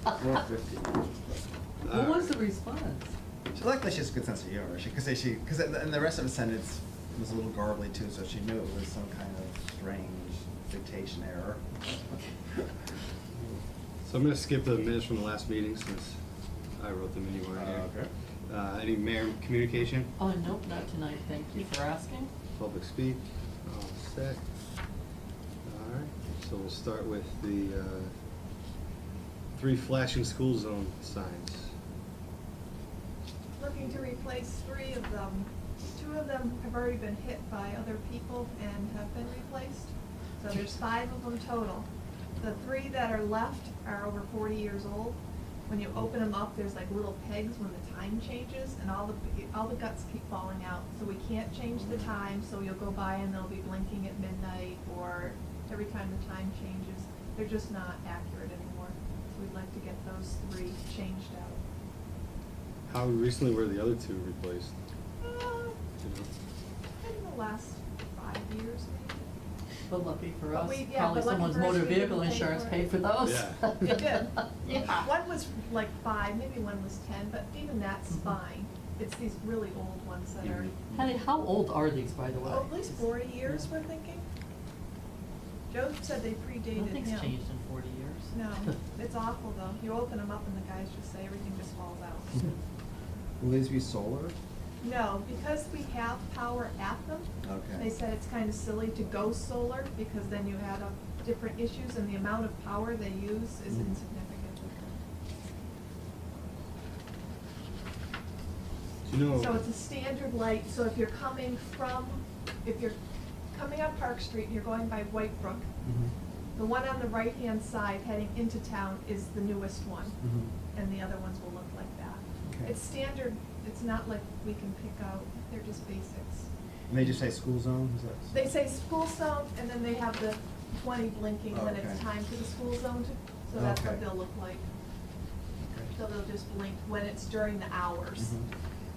450. What was the response? Luckily, she has a good sense of humor. She could say and the rest of the sentence was a little garbly too, so she knew it was some kind of strange dictation error. So I'm gonna skip the minutes from the last meeting since I wrote them and you weren't here. Okay. Any mayor communication? Oh, nope, not tonight, thank you for asking. Public speak? All set. All right, so we'll start with the 3 flashing school zone signs. Looking to replace 3 of them. 2 of them have already been hit by other people and have been replaced. So there's 5 of them total. The 3 that are left are over 40 years old. When you open them up, there's like little pegs when the time changes, and all the guts keep falling out. So we can't change the time, so you'll go by and they'll be blinking at midnight or every time the time changes. They're just not accurate anymore. So we'd like to get those 3 changed out. How recently were the other 2 replaced? Uh, Do you know? in the last 5 years, maybe. But lucky for But us, we- yeah, probably but lucky someone's for us, motor we didn't vehicle pay insurance for it. paid for those. Yeah. It did. Yeah. One was like 5, maybe one was 10, but even that's Mhm. fine. It's these really old ones that are, Patty, how old are these, by the way? oh, at least 40 years, we're thinking. Joe said they predated him. Nothing's changed in 40 years. No, it's awful though. You open them up and the guys just say everything just falls out. Will these be solar? No, because we have power at them. Okay. They said it's kind of silly to go solar because then you add up different issues and the amount of power they use is insignificant. Do you know? So it's a standard light, so if you're coming up Park Street and you're going by White Brook, the one on the right-hand side heading into town is the newest one, and the other ones will look like that. Okay. It's standard, it's not like we can pick out, they're just basics. And they just say school zone, is that? They say school zone, and then they have the 20 blinking when it's Okay. time for the school zone so that's what Okay. they'll look like. Okay. So they'll just blink when it's during the hours.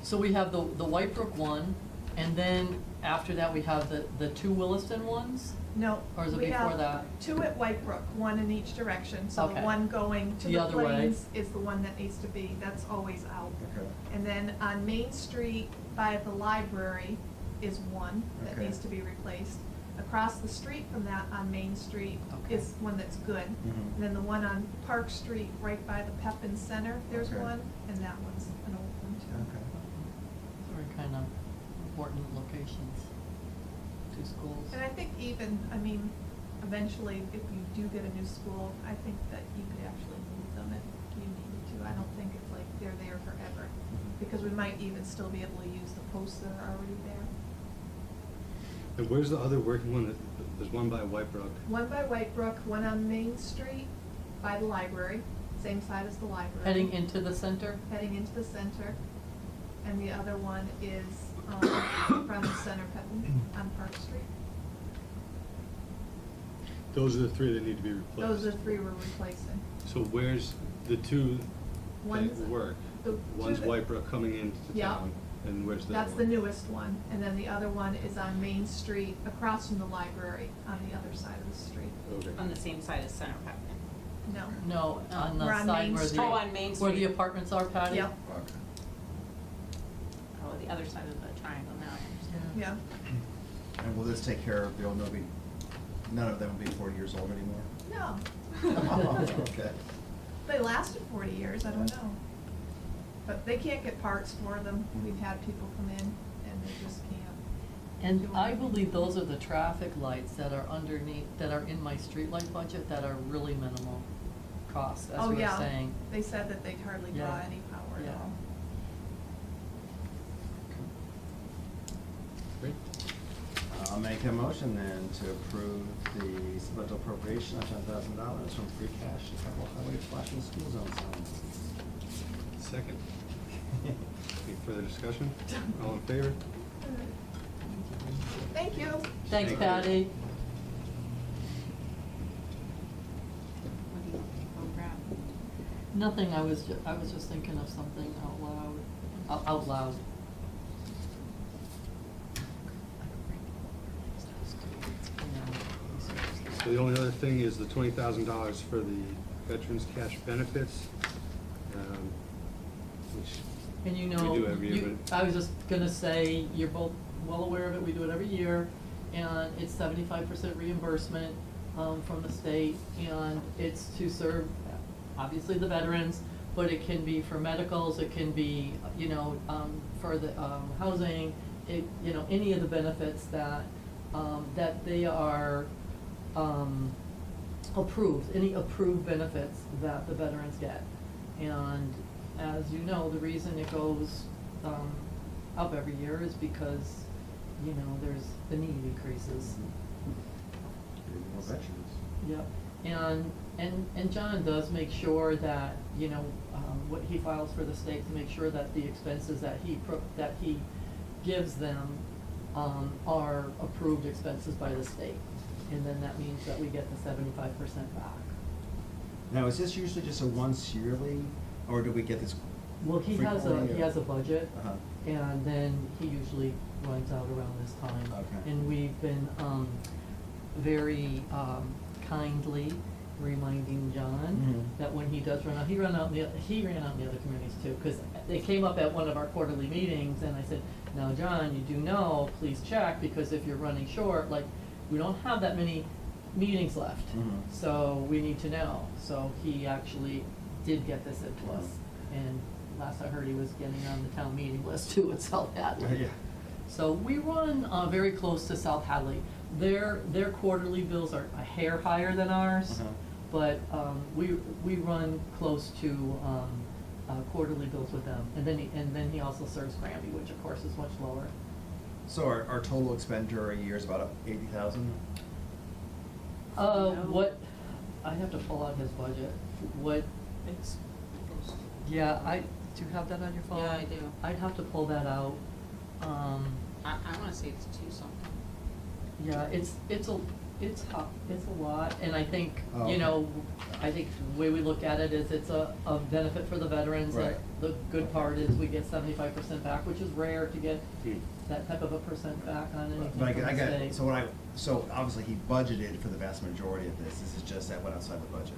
So we have the White Brook one, and then after that we have the 2 Williston ones? No. Or is it we before have that? 2 at White Brook, 1 in each direction. So the Okay. one going to The the other way. plains is the one that needs to be, that's always out. Okay. And then on Main Street by the library is 1 that Okay. needs to be replaced. Across the street from that on Main Street Okay. is one that's good. Mhm. And then the one on Park Street right by the Pepin Center, there's Okay. one, and that one's an old one too. Okay. They're in kind of important locations, 2 schools. And I think even, I mean, eventually, if you do get a new school, I think that you could actually move them if you needed to. I don't think it's like they're there forever, because we might even still be able to use the posts that are already there. And where's the other working one? There's one by White Brook. One by White Brook, one on Main Street by the library, same side as the library. Heading into the center? Heading into the center. And the other one is from the center Pepin on Park Street. Those are the 3 that need to be replaced. Those are 3 we're replacing. So where's the 2 One's- that work? the two One's that- White Brook coming into Yeah. town, and where's the That's other the one? newest one, and then the other one is on Main Street, across from the library, on the other side of the street. Okay. On the same side as Center Pepin. No. No, on the We're on side Main where Street. Oh, on Main where the Street. apartments are, Patty? Yep, Okay. Oh, the other side of the triangle now, I understand. yeah. And will this take care of, none of them will be 40 years old anymore? No. Okay. They lasted 40 years, I don't know. But they can't get parts for them. We've had people come in and they just can't. And do I anything. believe those are the traffic lights that are underneath, that are in my streetlight budget that are really minimal cost, as Oh, we were yeah. saying. They said that they hardly draw Yeah. any power at Yeah. all. Great. I'll make a motion then to approve the supplemental appropriation of $10,000 from free cash to capital highway flashing school zone signs. Second. Any further discussion? All in favor? Thank you. Thanks, Thank you. Patty. What do you program? Nothing, I was just thinking of something out loud. So the only other thing is the $20,000 for the veterans cash benefits, which And you we know, do every year, I was just gonna say, you're both well aware of it, we do it every year, and it's 75% reimbursement, from the state, and it's to serve, obviously, the veterans, but it can be for medicals, it can be, you know, for the, housing, you know, any of the benefits that they are, approved, any approved benefits that the veterans get. And as you know, the reason it goes, up every year is because, you know, the need increases. More veterans. Yep, and John does make sure that, you know, what he files for the state to make sure that the expenses that he gives them, are approved expenses by the state. And then that means that we get the 75% back. Now, is this usually just a once yearly, or do we get this Well, he has a or- budget, Uh-huh. and then he usually runs out around this time. Okay. And we've been, very, kindly reminding John Mhm. that when he does run out, he ran out in the other communities too, because they came up at one of our quarterly meetings, and I said, now, John, you do know, please check, because if you're running short, like, we don't have that many meetings left. Mhm. So we need to know. So he actually did get this into us, and last I heard, he was getting on the town meeting list too at South Hadley. Yeah. So we run, very close to South Hadley. Their quarterly bills are a hair higher than ours, Uh-huh. but, we run close to, quarterly bills with them. And then he also serves Granby, which of course is much lower. So our total expenditure a year is about 80,000? No. What, I'd have to pull out his budget. What, It's, yeah, do you have that on your phone? Yeah, I do. I'd have to pull that out. I wanna say it's 2 something. Yeah, it's a lot, and I think, Oh, you know, okay. I think the way we look at it is it's a benefit for the veterans. And Right. the good part is we get 75% back, which is rare to get Hmm. that type of a percent back on anything But from the I got, state. so obviously he budgeted for the vast majority of this is just that went outside the budget.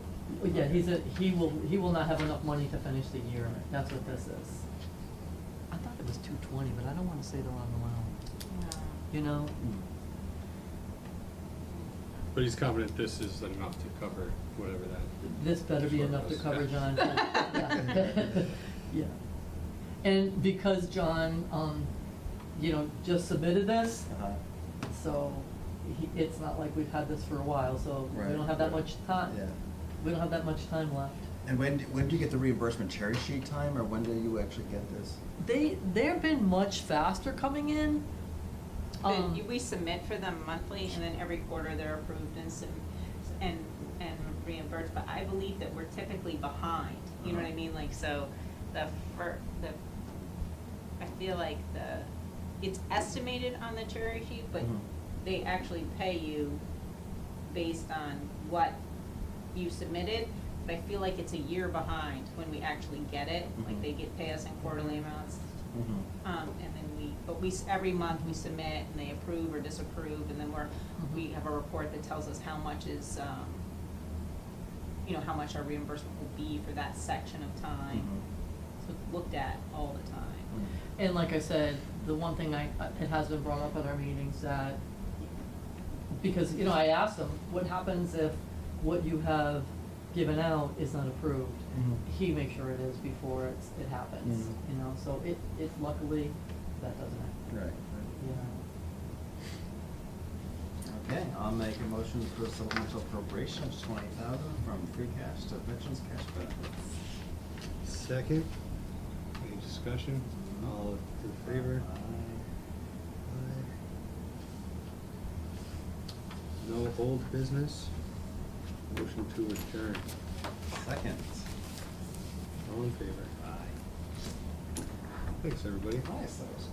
Yeah, he will not have enough money to finish the year, that's what this is. I thought it was 220, but I don't wanna say the wrong amount, you know? but he's confident this is enough to cover whatever that. This better be Sure enough to was. cover John. Yeah. Yeah. And because John, you know, just submitted this, Uh-huh. so it's not like we've had this for a while, so we Right. don't have that much time. Yeah. We don't have that much time left. And when do you get the reimbursement cherry sheet time, or when do you actually get this? They've been much faster coming in. We submit for them monthly, and then every quarter they're approved and reimbursed, but I believe that we're typically behind, you know what I mean, like, so I feel like it's estimated on the cherry sheet, but Mhm. they actually pay you based on what you submitted, but I feel like it's a year behind when we actually get it, like Mhm. they pay us in quarterly amounts. Mhm. And then every month we submit and they approve or disapprove, and then we have a report that tells us how much is, you know, how much our reimbursement will be for that section of time. Mhm. So it's looked at all the time. And like I said, the one thing it has been brought up at our meetings that, because, you know, I asked them, what happens if what you have given out is not approved? Mhm. He makes sure it is before it happens, Mhm. you know, so it luckily, that doesn't happen, Right. yeah. Okay, I'll make a motion for a supplemental appropriation of 20,000 from free cash to veterans cash benefits. Second, any discussion? All in favor? Aye. No old business? Motion to adjourn. Second. All in favor? Aye. Thanks, everybody. Nice, that was